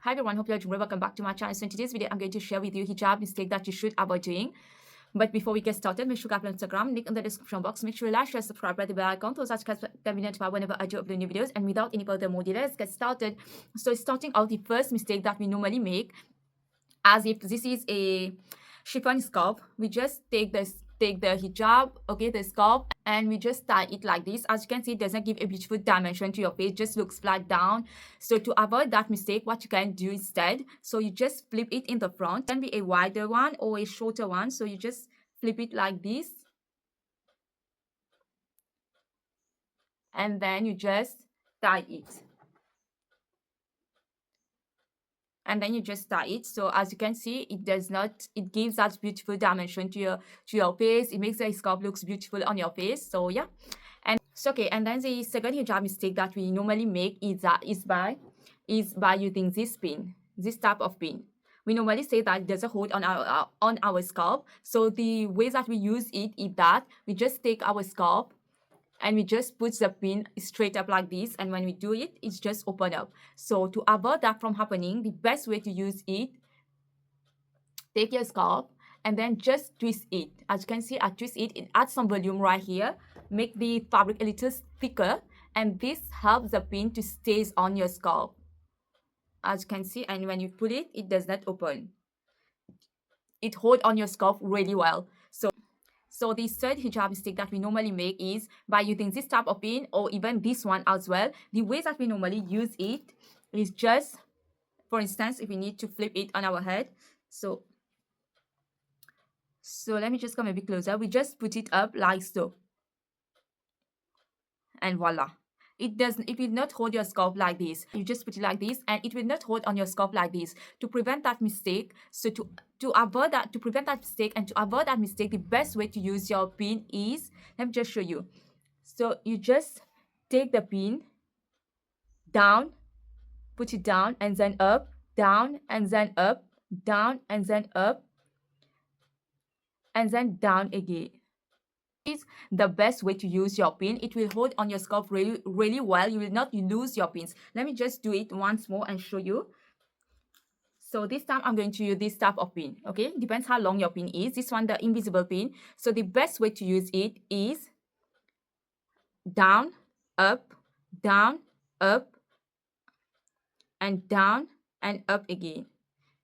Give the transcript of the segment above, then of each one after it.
Hi everyone, hope you're doing well. Welcome back to my channel. So in today's video, I'm going to share with you hijab mistake that you should avoid doing. But before we get started, make sure you go on Instagram, link in the description box. Make sure you like, share, subscribe, press the bell icon so that you can be notified whenever I do upload new videos. And without any further more delay, let's get started. So starting out, the first mistake that we normally make, as if this is a chiffon scarf, we just take the hijab, okay, the scarf, and we just tie it like this. As you can see, it doesn't give a beautiful dimension to your face, just looks flat down. So to avoid that mistake, what you can do instead, so you just flip it in the front. It can be a wider one or a shorter one, so you just flip it like this, and then you just tie it. And then you just tie it. So as you can see, it gives that beautiful dimension to your face. It makes the scarf looks beautiful on your face. So yeah. And so okay, and then the second hijab mistake that we normally make is by using this pin, this type of pin. We normally say that there's a hold on our scarf. So the way that we use it is that we just take our scarf and we just put the pin straight up like this, and when we do it, it's just open up. So to avoid that from happening, the best way to use it, take your scarf and then just twist it. As you can see, I twist it, it adds some volume right here, make the fabric a little thicker, and this helps the pin to stay on your scarf, as you can see. And when you put it, it does not open, it holds on your scarf really well. So the third hijab mistake that we normally make is by using this type of pin, or even this one as well. The way that we normally use it is just, for instance, if we need to flip it on our head. So let me just come a bit closer. We just put it up like so. And voila. It will not hold your scarf like this. You just put it like this, and it will not hold on your scarf like this. To prevent that mistake, so to prevent that mistake and to avoid that mistake, the best way to use your pin is, let me just show you. So you just take the pin down, put it down and then up, down and then up, down and then up, and then down again. Is the best way to use your pin. It will hold on your scarf really well. You will not lose your pins. Let me just do it once more and show you. So this time I'm going to use this type of pin. Okay, depends how long your pin is. This one, the invisible pin. So the best way to use it is down, up, and down and up again.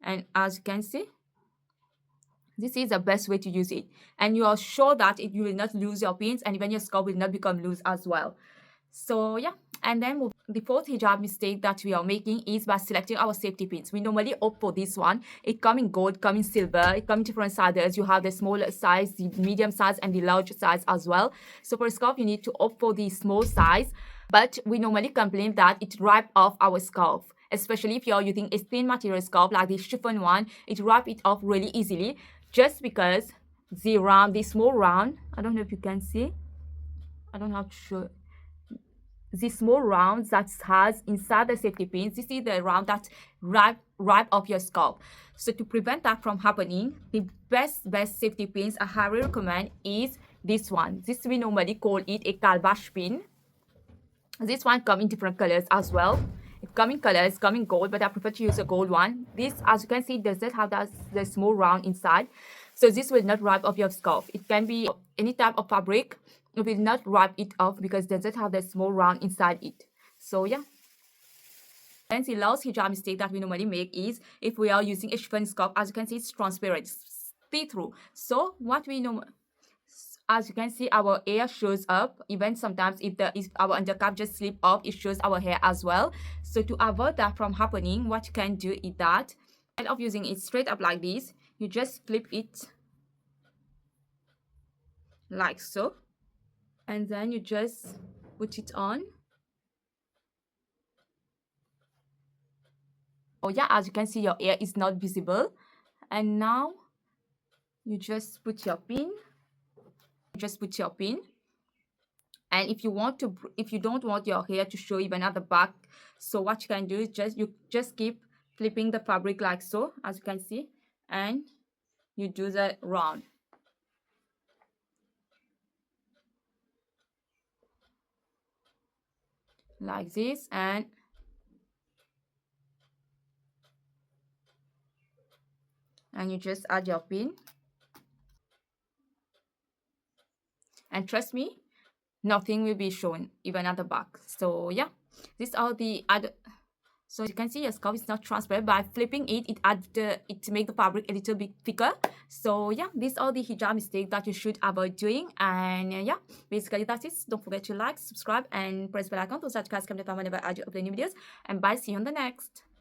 And as you can see, this is the best way to use it, and you are sure that you will not lose your pins, and even your scarf will not become loose as well. So yeah. And then the fourth hijab mistake that we are making is by selecting our safety pins. We normally opt for this one. It comes in gold, comes in silver, it comes in different sizes. You have the small size, the medium size, and the large size as well. So for a scarf, you need to opt for the small size, but we normally complain that it rips off our scarf. Especially if you're using a thin material scarf like this chiffon one, it rips it off really easily, just because the small round, I don't know if you can see, I don't have to show, the small rounds that has inside the safety pins, this is the round that ripe off your scarf. So to prevent that from happening, the best safety pins I highly recommend is this one. This we normally call it a calabash pin. This one comes in different colors as well. It comes in colors, comes in gold, but I prefer to use a gold one. This, as you can see, does not have the small round inside. So this will not rip off your scarf. It can be any type of fabric. It will not rip it off because it doesn't have the small round inside it. So yeah. And the last hijab mistake that we normally make is if we are using a chiffon scarf. As you can see, it's transparent, see-through. So what we know, as you can see, our hair shows up. Even sometimes if our undercap just slip off, it shows our hair as well. So to avoid that from happening, what you can do is that instead of using it straight up like this, you just flip it like so, and then you just put it on. Oh yeah, as you can see, your hair is not visible. And now you just put your pin. And if you don't want your hair to show even at the back, so what you can do is you just keep flipping the fabric like so, as you can see, and you do the round like this, and and you just add your pin. And trust me, nothing will be shown even at the back. So yeah, these are the other. So you can see your scalp is not transparent. By flipping it, it make the fabric a little bit thicker. So yeah, these are the hijab mistakes that you should avoid doing. And yeah, basically that's it. Don't forget to like, subscribe, and press bell icon so that you guys can notify whenever I upload new videos. And bye. See you on the next.